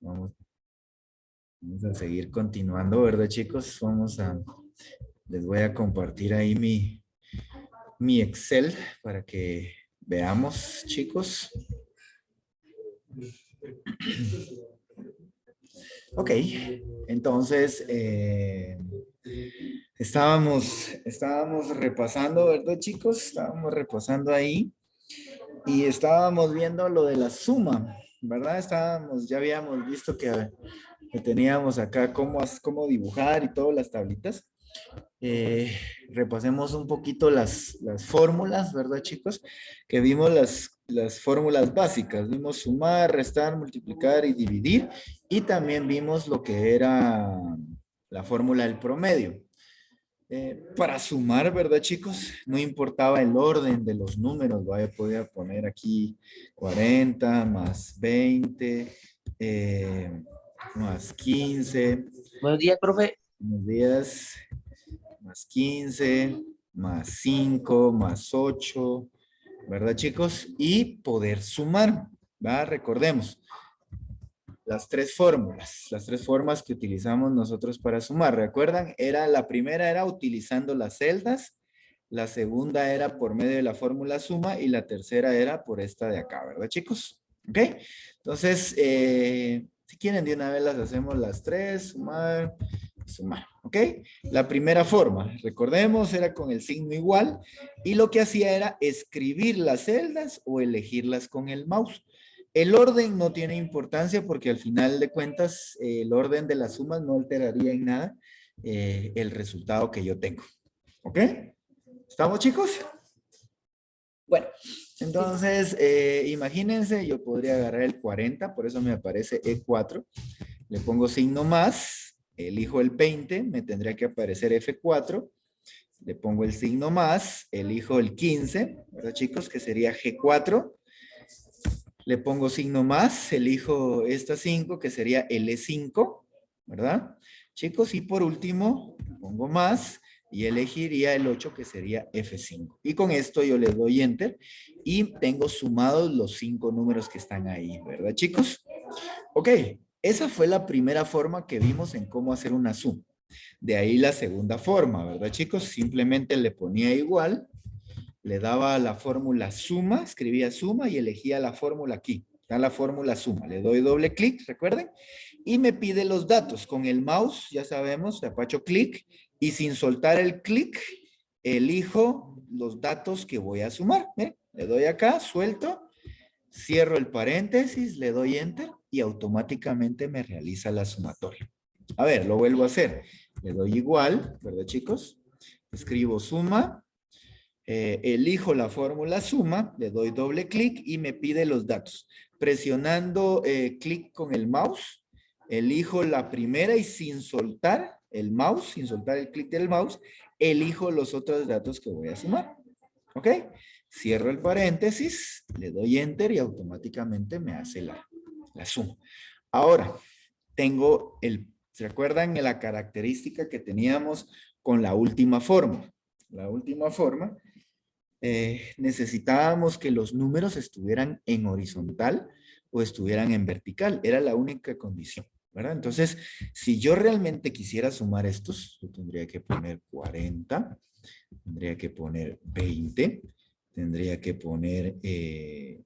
Vamos, vamos a seguir continuando, ¿verdad, chicos? Les voy a compartir ahí mi Excel para que veamos, chicos. Ok, entonces estábamos repasando, ¿verdad, chicos? Estábamos repasando ahí y estábamos viendo lo de la suma, ¿verdad? Ya habíamos visto que teníamos acá cómo dibujar y todas las tablitas. Repasemos un poquito las fórmulas, ¿verdad, chicos? Que vimos las fórmulas básicas. Vimos sumar, restar, multiplicar y dividir. Y también vimos lo que era la fórmula del promedio. Para sumar, ¿verdad, chicos? No importaba el orden de los números. Podía poner aquí 40 más 20 más 15. Buenos días, profe. Buenos días. Más 15, más 5, más 8, ¿verdad, chicos? Y poder sumar, ¿va? Recordemos, las tres fórmulas, las tres formas que utilizamos nosotros para sumar. ¿Recuerdan? La primera era utilizando las celdas, la segunda era por medio de la fórmula suma y la tercera era por esta de acá, ¿verdad, chicos? ¿Ok? Entonces, si quieren de una vez las hacemos las tres, sumar, sumar, ¿ok? La primera forma, recordemos, era con el signo igual y lo que hacía era escribir las celdas o elegirlas con el mouse. El orden no tiene importancia porque al final de cuentas el orden de las sumas no alteraría en nada el resultado que yo tengo. ¿Ok? ¿Estamos, chicos? Bueno, entonces imagínense, yo podría agarrar el 40, por eso me aparece E4. Le pongo signo más, elijo el 20, me tendría que aparecer F4. Le pongo el signo más, elijo el 15, ¿verdad, chicos? Que sería G4. Le pongo signo más, elijo esta 5, que sería L5, ¿verdad? Chicos, y por último, pongo más y elegiría el 8, que sería F5. Y con esto yo le doy Enter y tengo sumados los 5 números que están ahí, ¿verdad, chicos? Ok, esa fue la primera forma que vimos en cómo hacer una suma. De ahí la segunda forma, ¿verdad, chicos? Simplemente le ponía igual, le daba la fórmula suma, escribía suma y elegía la fórmula aquí. Está la fórmula suma. Le doy doble clic, recuerden, y me pide los datos. Con el mouse, ya sabemos, le apacho clic y sin soltar el clic, elijo los datos que voy a sumar. ¿Eh? Le doy acá, suelto, cierro el paréntesis, le doy enter y automáticamente me realiza la sumatoria. A ver, lo vuelvo a hacer. Le doy igual, ¿verdad, chicos? Escribo suma, elijo la fórmula suma, le doy doble clic y me pide los datos. Presionando clic con el mouse, elijo la primera y sin soltar el mouse, sin soltar el clic del mouse, elijo los otros datos que voy a sumar. ¿Ok? Cierro el paréntesis, le doy enter y automáticamente me hace la suma. Ahora, ¿se acuerdan de la característica que teníamos con la última forma? La última forma necesitábamos que los números estuvieran en horizontal o estuvieran en vertical. Era la única condición, ¿verdad? Entonces, si yo realmente quisiera sumar estos, yo tendría que poner 40, tendría que poner 20, tendría que poner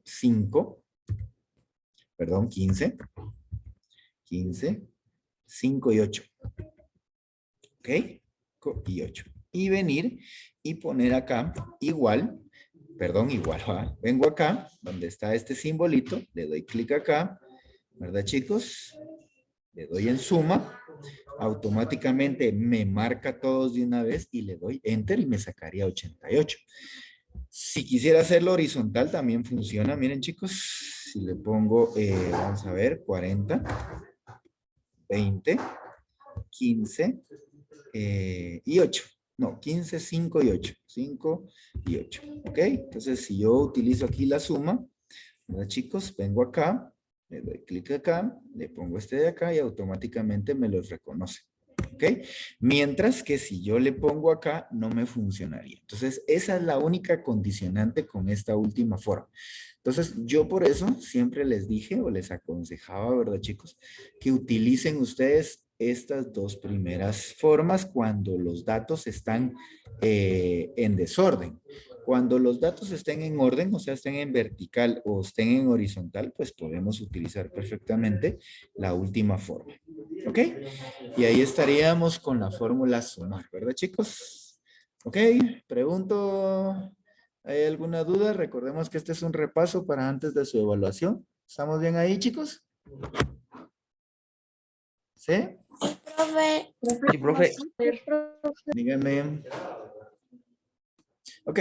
5, perdón, 15, 5 y 8. ¿Ok? Y 8. Y venir y poner acá igual, perdón, igual, ¿va? Vengo acá, donde está este simbolito, le doy clic acá, ¿verdad, chicos? Le doy en suma, automáticamente me marca todos de una vez y le doy enter y me sacaría 88. Si quisiera hacerlo horizontal también funciona, miren, chicos, si le pongo, vamos a ver, 40, 20, 15 y 8. No, 15, 5 y 8. 5 y 8. ¿Ok? Entonces, si yo utilizo aquí la suma, ¿verdad, chicos? Vengo acá, le doy clic acá, le pongo este de acá y automáticamente me los reconoce. ¿ok? Mientras que si yo le pongo acá, no me funcionaría. Entonces, esa es la única condicionante con esta última forma. Entonces, yo por eso siempre les dije o les aconsejaba, ¿verdad, chicos? Que utilicen ustedes estas dos primeras formas cuando los datos están en desorden. Cuando los datos estén en orden, o sea, estén en vertical o estén en horizontal, pues podemos utilizar perfectamente la última forma. ¿Ok? Y ahí estaríamos con la fórmula sumar, ¿verdad, chicos? Ok, pregunto, ¿hay alguna duda? Recordemos que este es un repaso para antes de su evaluación. ¿Estamos bien ahí, chicos? ¿Sí? Profe, Sí, profe. Díganme. Ok,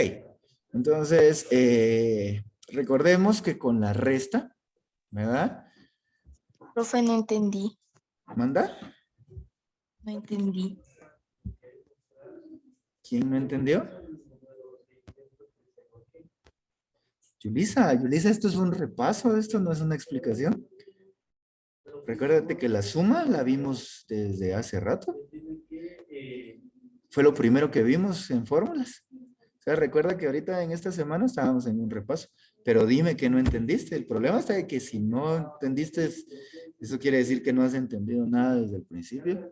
entonces, recordemos que con la resta, ¿verdad? profe, no entendí. ¿Manda? No entendí. ¿Quién no entendió? Yulisa, esto es un repaso, esto no es una explicación. Recuérdate que la suma la vimos desde hace rato. Fue lo primero que vimos en fórmulas. O sea, recuerda que ahorita en esta semana estábamos en un repaso, pero dime que no entendiste. El problema está de que si no entendiste, eso quiere decir que no has entendido nada desde el principio.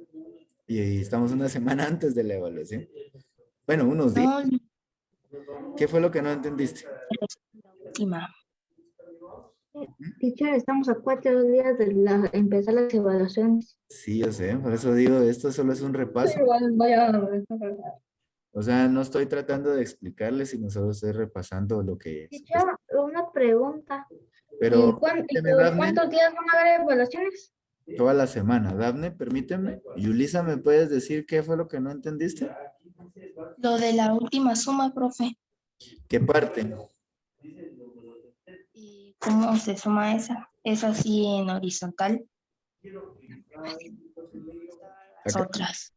Y estamos una semana antes de la evaluación. Bueno, unos días. No, ¿Qué fue lo que no entendiste? la última. Teacher, estamos a 4 días de empezar las evaluaciones. Sí, yo sé, por eso digo, esto solo es un repaso. O sea, no estoy tratando de explicarles, sino solo estoy repasando lo que es. Teacher, una pregunta. Pero, ¿Y permíteme, por Dafne, cuántos días van a haber evaluaciones? toda la semana. Dafne, permíteme. Yulisa, ¿me puedes decir qué fue lo que no entendiste? Lo de la última suma, profe. ¿Qué parte? ¿Y cómo se suma esa? ¿Es así en horizontal? Las Acá. otras.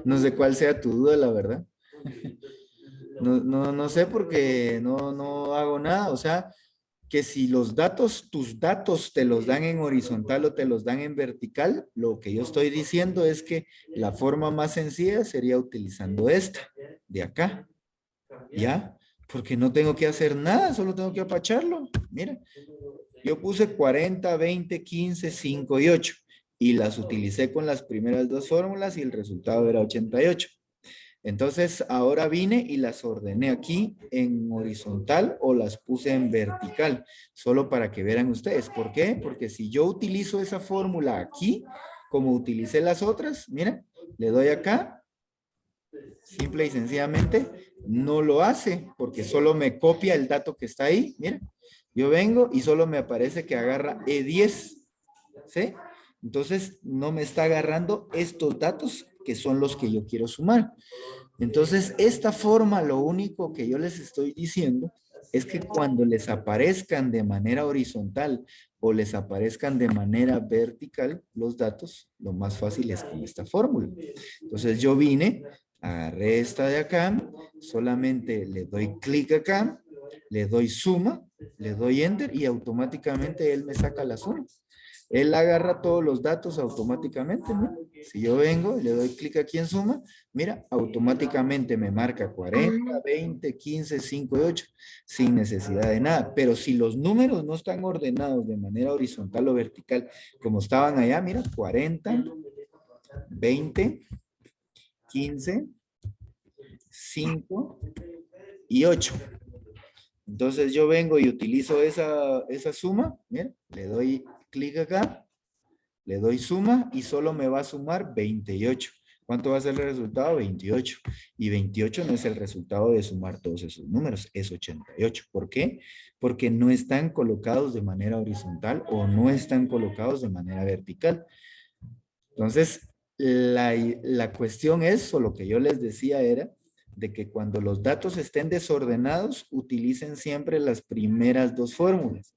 No sé cuál sea tu duda, la verdad. No sé porque no hago nada. O sea, que si los datos, tus datos te los dan en horizontal o te los dan en vertical, lo que yo estoy diciendo es que la forma más sencilla sería utilizando esta, de acá. ¿Ya? Porque no tengo que hacer nada, solo tengo que apacharlo. Mira, yo puse 40, 20, 15, 5 y 8 y las utilicé con las primeras dos fórmulas y el resultado era 88. Entonces, ahora vine y las ordené aquí en horizontal o las puse en vertical, solo para que vean ustedes. ¿Por qué? Porque si yo utilizo esa fórmula aquí, como utilicé las otras, mira, le doy acá, simple y sencillamente, no lo hace, porque solo me copia el dato que está ahí, mira. Yo vengo y solo me aparece que agarra E10, ¿sí? Entonces, no me está agarrando estos datos que son los que yo quiero sumar. Entonces, esta forma, lo único que yo les estoy diciendo es que cuando les aparezcan de manera horizontal o les aparezcan de manera vertical los datos, lo más fácil es con esta fórmula. Entonces, yo vine, agarré esta de acá, solamente le doy clic acá, le doy suma, le doy enter y automáticamente él me saca la suma. Él agarra todos los datos automáticamente, ¿no? Si yo vengo y le doy clic aquí en suma, mira, automáticamente me marca 40, 20, 15, 5 y 8, sin necesidad de nada. Pero si los números no están ordenados de manera horizontal o vertical, como estaban allá, mira, 40, 20, 15, 5 y 8. Entonces yo vengo y utilizo esa suma, mira, le doy clic acá, le doy suma y solo me va a sumar 28. ¿Cuánto va a ser el resultado? 28. Y 28 no es el resultado de sumar todos esos números, es 88. ¿Por qué? Porque no están colocados de manera horizontal o no están colocados de manera vertical. Entonces, la cuestión es, o lo que yo les decía era, de que cuando los datos estén desordenados, utilicen siempre las primeras dos fórmulas.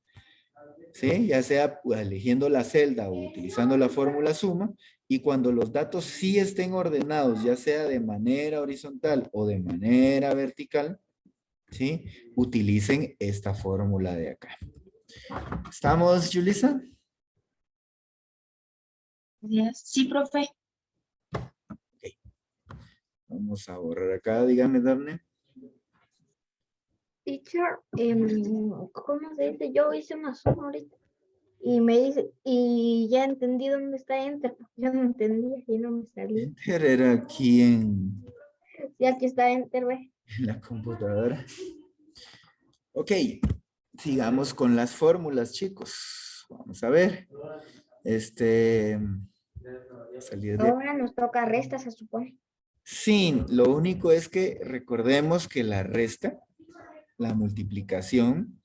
¿Sí? Ya sea eligiendo la celda o utilizando la fórmula suma, y cuando los datos sí estén ordenados, ya sea de manera horizontal o de manera vertical, ¿sí? Utilicen esta fórmula de acá. ¿Estamos, Julissa? Sí, profe. Vamos a borrar acá, dígame, Dafne. Teacher, ¿cómo se dice? Yo hice una suma ahorita y me dice, y ya entendí dónde está Enter, porque yo no entendía y no me salía. Enter era aquí Y aquí está Enter, ve. en la computadora. Ok, sigamos con las fórmulas, chicos. Vamos a ver. Salir de... Ahora nos toca resta, se supone. Sí, lo único es que recordemos que la resta, la multiplicación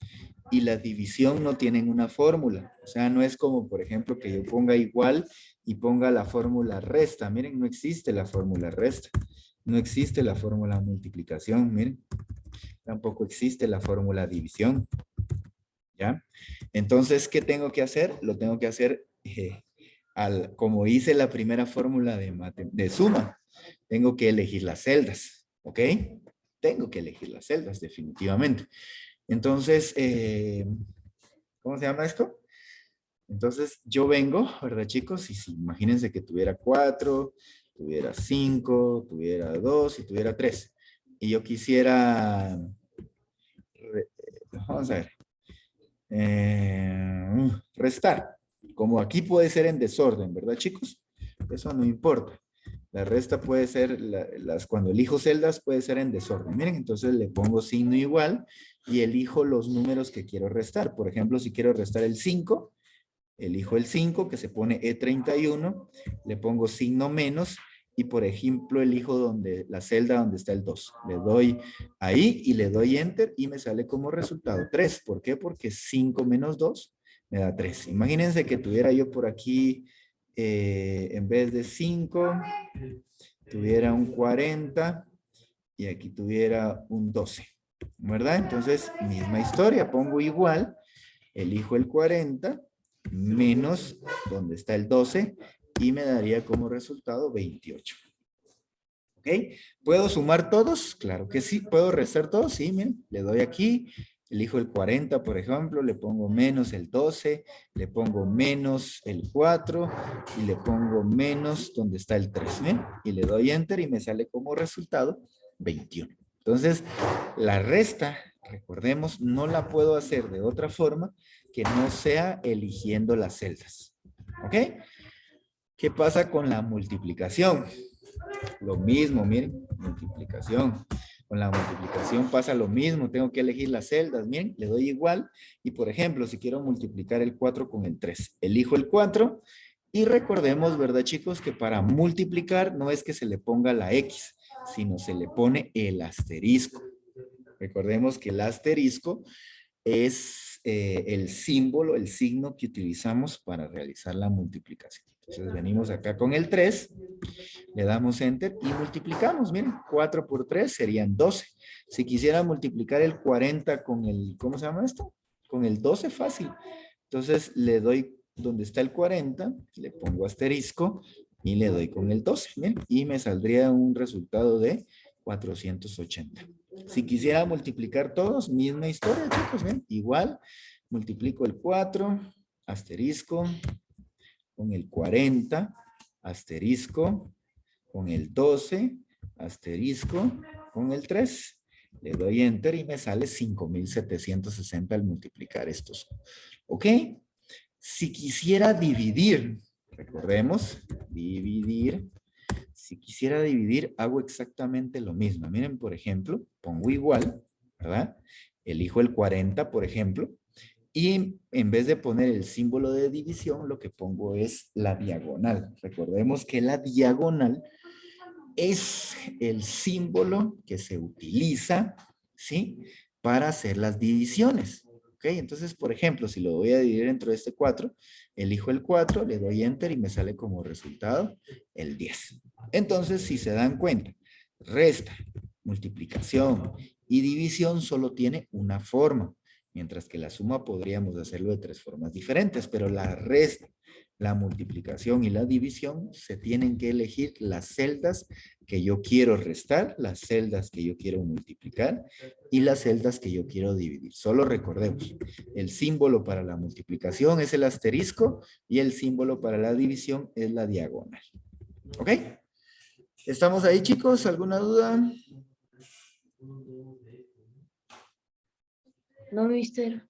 y la división no tienen una fórmula. O sea, no es como, por ejemplo, que yo ponga igual y ponga la fórmula resta. Miren, no existe la fórmula resta. No existe la fórmula multiplicación, miren. Tampoco existe la fórmula división. ¿Ya? Entonces, ¿qué tengo que hacer? Lo tengo que hacer como hice la primera fórmula de suma. Tengo que elegir las celdas, ¿ok? Tengo que elegir las celdas, definitivamente. Entonces, ¿cómo se llama esto? Entonces, yo vengo, ¿verdad, chicos? Y si imagínense que tuviera 4, tuviera 5, tuviera 2 y tuviera 3. Y yo quisiera, vamos a ver, restar. Como aquí puede ser en desorden, ¿verdad, chicos? Eso no importa. La resta puede ser, cuando elijo celdas puede ser en desorden. Miren, entonces le pongo signo igual y elijo los números que quiero restar. Por ejemplo, si quiero restar el 5, elijo el 5 que se pone E31, le pongo signo menos y por ejemplo elijo la celda donde está el 2. Le doy ahí y le doy enter y me sale como resultado 3. ¿Por qué? Porque 5 menos 2 me da 3. Imagínense que tuviera yo por aquí, en vez de 5, tuviera un 40 y aquí tuviera un 12. ¿Verdad? Entonces, misma historia, pongo igual, elijo el 40 menos donde está el 12 y me daría como resultado 28. ¿Ok? ¿Puedo sumar todos? Claro que sí. ¿Puedo restar todos? Sí, miren, le doy aquí, elijo el 40, por ejemplo, le pongo menos el 12, le pongo menos el 4 y le pongo menos donde está el 3, ¿ven? Y le doy enter y me sale como resultado 21. Entonces, la resta, recordemos, no la puedo hacer de otra forma que no sea eligiendo las celdas. ¿Ok? ¿Qué pasa con la multiplicación? Lo mismo, miren, multiplicación. Con la multiplicación pasa lo mismo, tengo que elegir las celdas, miren, le doy igual. Y por ejemplo, si quiero multiplicar el 4 con el 3, elijo el 4 y recordemos, ¿verdad, chicos? Que para multiplicar no es que se le ponga la X, sino se le pone el asterisco. Recordemos que el asterisco es el símbolo, el signo que utilizamos para realizar la multiplicación. Entonces venimos acá con el 3, le damos enter y multiplicamos. Miren, 4 por 3 serían 12. Si quisiera multiplicar el 40 con el, ¿cómo se llama esto? Con el 12, fácil. Entonces le doy donde está el 40, le pongo asterisco y le doy con el 12. Miren, y me saldría un resultado de 480. Si quisiera multiplicar todos, misma historia, chicos, ¿ven? Igual, multiplico el 4, asterisco, con el 40, asterisco, con el 12, asterisco, con el 3. Le doy enter y me sale 5,760 al multiplicar estos. ¿Ok? Si quisiera dividir, recordemos, dividir. Si quisiera dividir, hago exactamente lo mismo. Miren, por ejemplo, pongo igual, ¿verdad? Elijo el 40, por ejemplo, y en vez de poner el símbolo de división, lo que pongo es la diagonal. Recordemos que la diagonal es el símbolo que se utiliza, ¿sí? Para hacer las divisiones. ¿Ok? Entonces, por ejemplo, si lo voy a dividir dentro de este 4, elijo el 4, le doy enter y me sale como resultado el 10. Entonces, si se dan cuenta, resta, multiplicación y división solo tiene una forma, mientras que la suma podríamos hacerlo de 3 formas diferentes, pero la resta, la multiplicación y la división se tienen que elegir las celdas que yo quiero restar, las celdas que yo quiero multiplicar y las celdas que yo quiero dividir. Solo recordemos, el símbolo para la multiplicación es el asterisco y el símbolo para la división es la diagonal. ¿Ok? ¿Estamos ahí, chicos? ¿Alguna duda? No, mister.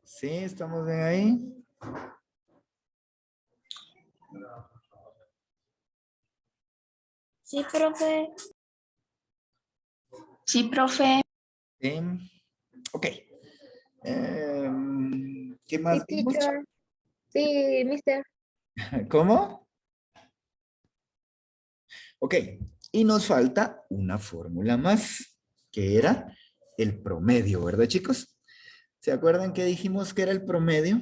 Sí, estamos bien ahí. Sí, profe. Sí, profe. Sí. Ok. ¿Qué Sí, más vimos? teacher. Sí, mister. ¿Cómo? Ok. Y nos falta una fórmula más, que era el promedio, ¿verdad, chicos? ¿Se acuerdan que dijimos que era el promedio?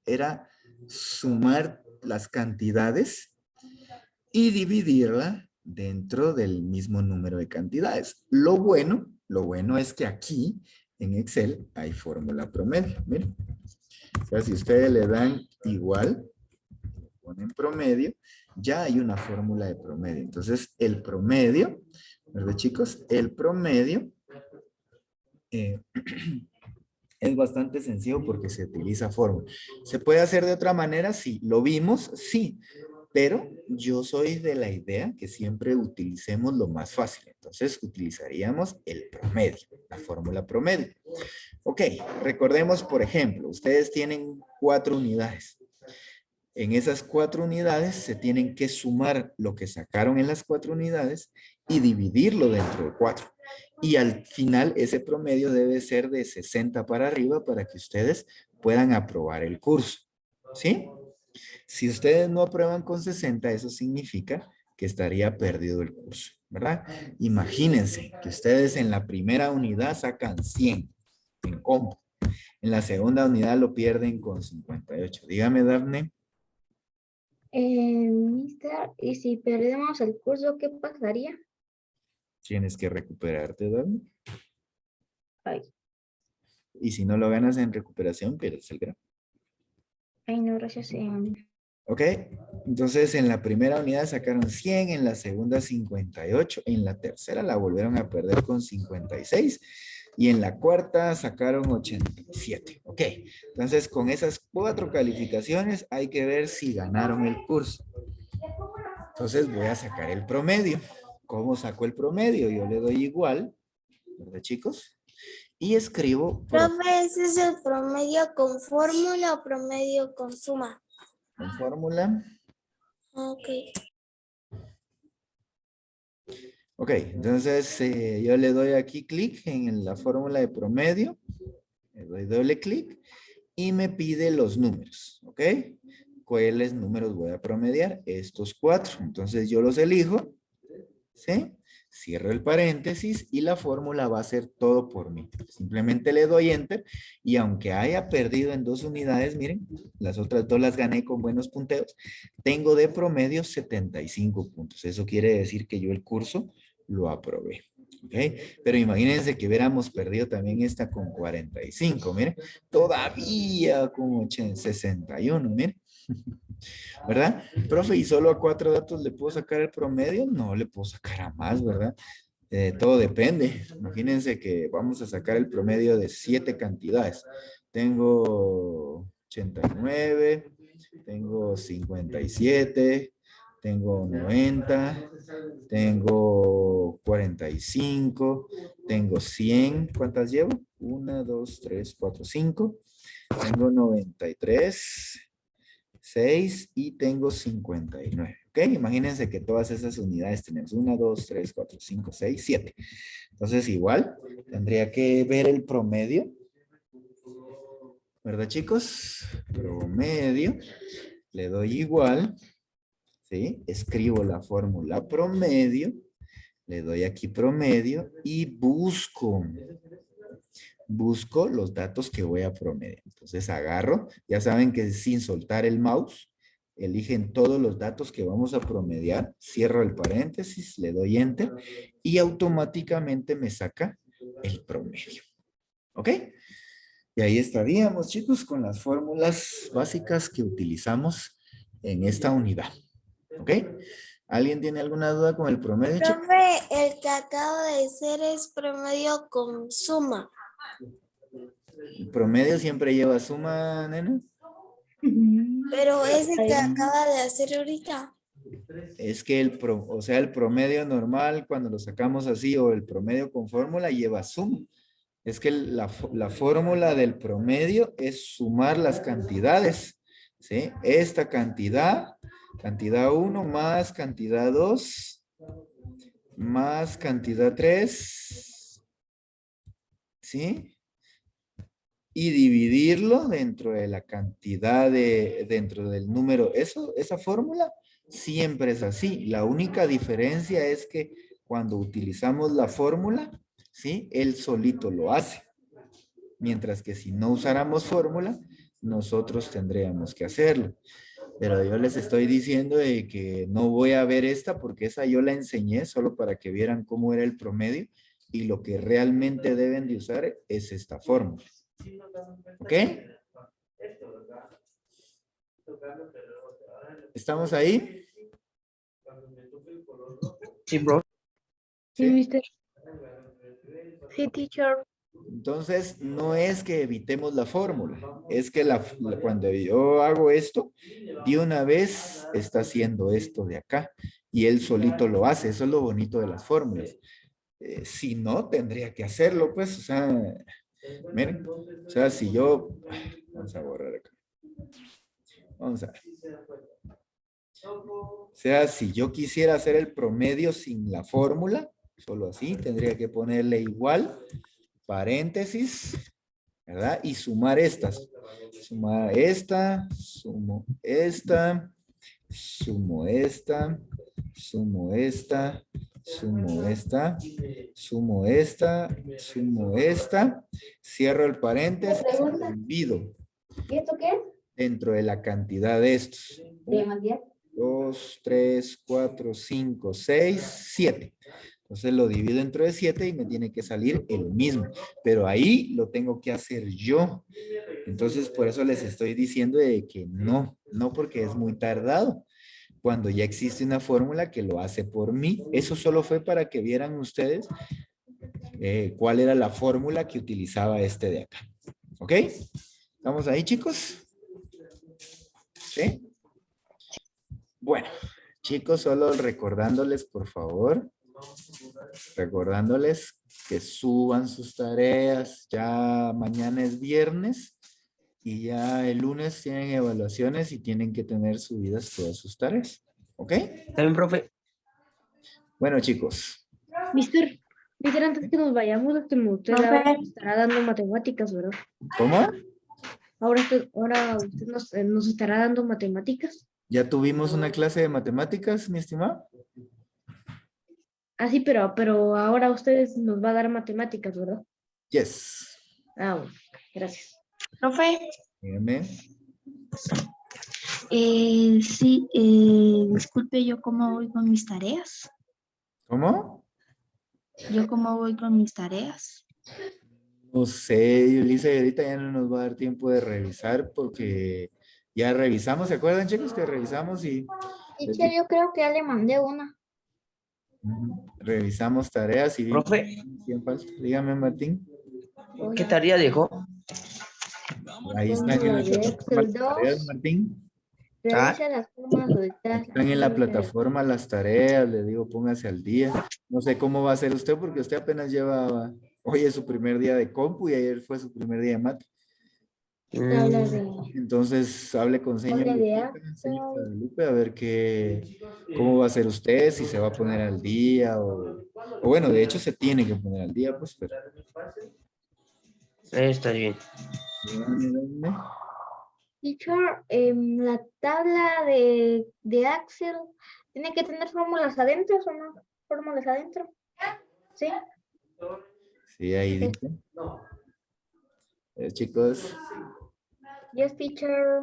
Era sumar las cantidades y dividirla dentro del mismo número de cantidades. Lo bueno es que aquí en Excel hay fórmula promedio. Miren. O sea, si ustedes le dan igual, ponen promedio, ya hay una fórmula de promedio. Entonces, el promedio, ¿verdad, chicos? El promedio eh, es bastante sencillo porque se utiliza fórmula. ¿Se puede hacer de otra manera? Sí. ¿Lo vimos? Sí. Pero yo soy de la idea que siempre utilicemos lo más fácil. Entonces, utilizaríamos el promedio, la fórmula promedio. Ok, recordemos, por ejemplo, ustedes tienen 4 unidades. En esas 4 unidades se tienen que sumar lo que sacaron en las 4 unidades y dividirlo dentro de 4. Y al final ese promedio debe ser de 60 para arriba para que ustedes puedan aprobar el curso. ¿Sí? Si ustedes no aprueban con 60, eso significa que estaría perdido el curso, ¿verdad? Imagínense que ustedes en la primera unidad sacan 100 en combo. En la segunda unidad lo pierden con 58. Dígame, Dafne. Mister, ¿y si perdemos el curso, qué pasaría? Tienes que recuperarte, Dafne. Ay, Y si no lo ganas en recuperación, pierdes el grado. ay, no, gracias. ¿Ok? Entonces, en la primera unidad sacaron 100, en la segunda 58, en la tercera la volvieron a perder con 56 y en la cuarta sacaron 87. ¿Ok? Entonces, con esas 4 calificaciones hay que ver si ganaron el curso. Entonces, voy a sacar el promedio. ¿Cómo saco el promedio? Yo le doy igual, ¿verdad, chicos? Y escribo Profe, ¿ese es el promedio con fórmula o promedio con suma? con fórmula. Ok. Ok, entonces yo le doy aquí clic en la fórmula de promedio, le doy doble clic y me pide los números, ¿ok? ¿Cuáles números voy a promediar? Estos 4, entonces yo los elijo, ¿sí? Cierro el paréntesis y la fórmula va a hacer todo por mí. Simplemente le doy enter y aunque haya perdido en 2 unidades, miren, las otras 2 las gané con buenos punteos, tengo de promedio 75 puntos. Eso quiere decir que yo el curso lo aprobé. ¿Ok? Pero imagínense que hubiéramos perdido también esta con 45, miren, todavía con 61, miren. ¿Verdad? Profe, ¿y solo a 4 datos le puedo sacar el promedio? No, le puedo sacar a más, ¿verdad? Todo depende. Imagínense que vamos a sacar el promedio de 7 cantidades. Tengo 89, tengo 57, tengo 90, tengo 45, tengo 100. ¿Cuántas llevo? 1, 2, 3, 4, 5. Tengo 93. 6 y tengo 59. ¿Ok? Imagínense que todas esas unidades tenemos 1, 2, 3, 4, 5, 6, 7. Entonces igual tendría que ver el promedio. ¿Verdad, chicos? Promedio. Le doy igual. ¿Sí? Escribo la fórmula promedio. Le doy aquí promedio y busco los datos que voy a promediar. Entonces agarro, ya saben que sin soltar el mouse, eligen todos los datos que vamos a promediar, cierro el paréntesis, le doy enter y automáticamente me saca el promedio. ¿Ok? Y ahí estaríamos, chicos, con las fórmulas básicas que utilizamos en esta unidad. ¿Ok? ¿Alguien tiene alguna duda con el promedio, chicos? Profe, el que acabo de decir es promedio con suma. El promedio siempre lleva suma, nena. Pero ese que Ay, acaba de hacer ahorita. es que el promedio normal cuando lo sacamos así o el promedio con fórmula lleva suma. Es que la fórmula del promedio es sumar las cantidades, ¿sí? Esta cantidad 1 más cantidad 2 más cantidad 3, ¿sí? Y dividirlo dentro de la cantidad dentro del número. Esa fórmula siempre es así. La única diferencia es que cuando utilizamos la fórmula, ¿sí? Él solito lo hace. Mientras que si no usáramos fórmula, nosotros tendríamos que hacerlo. Pero yo les estoy diciendo de que no voy a ver esta porque esa yo la enseñé solo para que vieran cómo era el promedio y lo que realmente deben de usar es esta fórmula. ¿Ok? ¿Estamos ahí? Sí, bro. Sí, ¿Sí? mister. Sí, teacher. Entonces, no es que evitemos la fórmula, es que cuando yo hago esto, de una vez está haciendo esto de acá y él solito lo hace. Eso es lo bonito de las fórmulas. Si no, tendría que hacerlo, pues, o sea, miren, o sea, si yo, vamos a borrar acá. Vamos a ver. O sea, si yo quisiera hacer el promedio sin la fórmula, solo así, tendría que ponerle igual, paréntesis, ¿verdad? Y sumar estas. Sumar esta, sumo esta, sumo esta, sumo esta, sumo esta, sumo esta, sumo esta, cierro el paréntesis y divido ¿Y esto qué es? dentro de la cantidad de estos. ¿De Matías? 2, 3, 4, 5, 6, 7. Entonces lo divido entre 7 y me tiene que salir el mismo. Pero ahí lo tengo que hacer yo. Entonces por eso les estoy diciendo de que no porque es muy tardado. Cuando ya existe una fórmula que lo hace por mí. Eso solo fue para que vieran ustedes cuál era la fórmula que utilizaba este de acá. ¿Ok? ¿Estamos ahí, chicos? ¿Sí? Bueno, chicos, solo recordándoles, por favor, recordándoles que suban sus tareas. Ya mañana es viernes y ya el lunes tienen evaluaciones y tienen que tener subidas todas sus tareas. ¿Ok? También, profe. Bueno, chicos. Mister, antes que nos vayamos, usted ahora nos estará dando matemáticas, ¿verdad? ¿Cómo? Ahora usted nos estará dando matemáticas. ¿Ya tuvimos una clase de matemáticas, mi estimado? Ah, sí, pero ahora ustedes nos va a dar matemáticas, ¿verdad? Yes. Ah, bueno, gracias. Profe, Dígame. sí, disculpe, ¿yo cómo voy con mis tareas? ¿Cómo? ¿Yo cómo voy con mis tareas? No sé, Yulisa, y ahorita ya no nos va a dar tiempo de revisar porque ya revisamos, ¿se acuerdan, chicos? Que revisamos y Teacher, yo creo que ya le mandé una. revisamos tareas y vimos Profe, quién falta. Dígame, Martín. ¿qué tarea dejó? Ahí están en la Fórmula de plataforma Excel las tareas, 2. Martín. Revisa las formas Ahí soltar. están en la plataforma las tareas, le digo, póngase al día. No sé cómo va a ser usted porque usted apenas lleva, hoy es su primer día de compu y ayer fue su primer día de mate. Tabla de Entonces, hable con señor tabla de señor Excel. Guadalupe, a ver cómo va a ser usted, si se va a poner al día o bueno, de hecho se tiene que poner al día, pues, pero. Está bien. Dígame. Teacher, la tabla de Excel tiene que tener fórmulas adentro o no? Fórmulas adentro. ¿Sí? Sí, ahí dice. Chicos. Yes, teacher.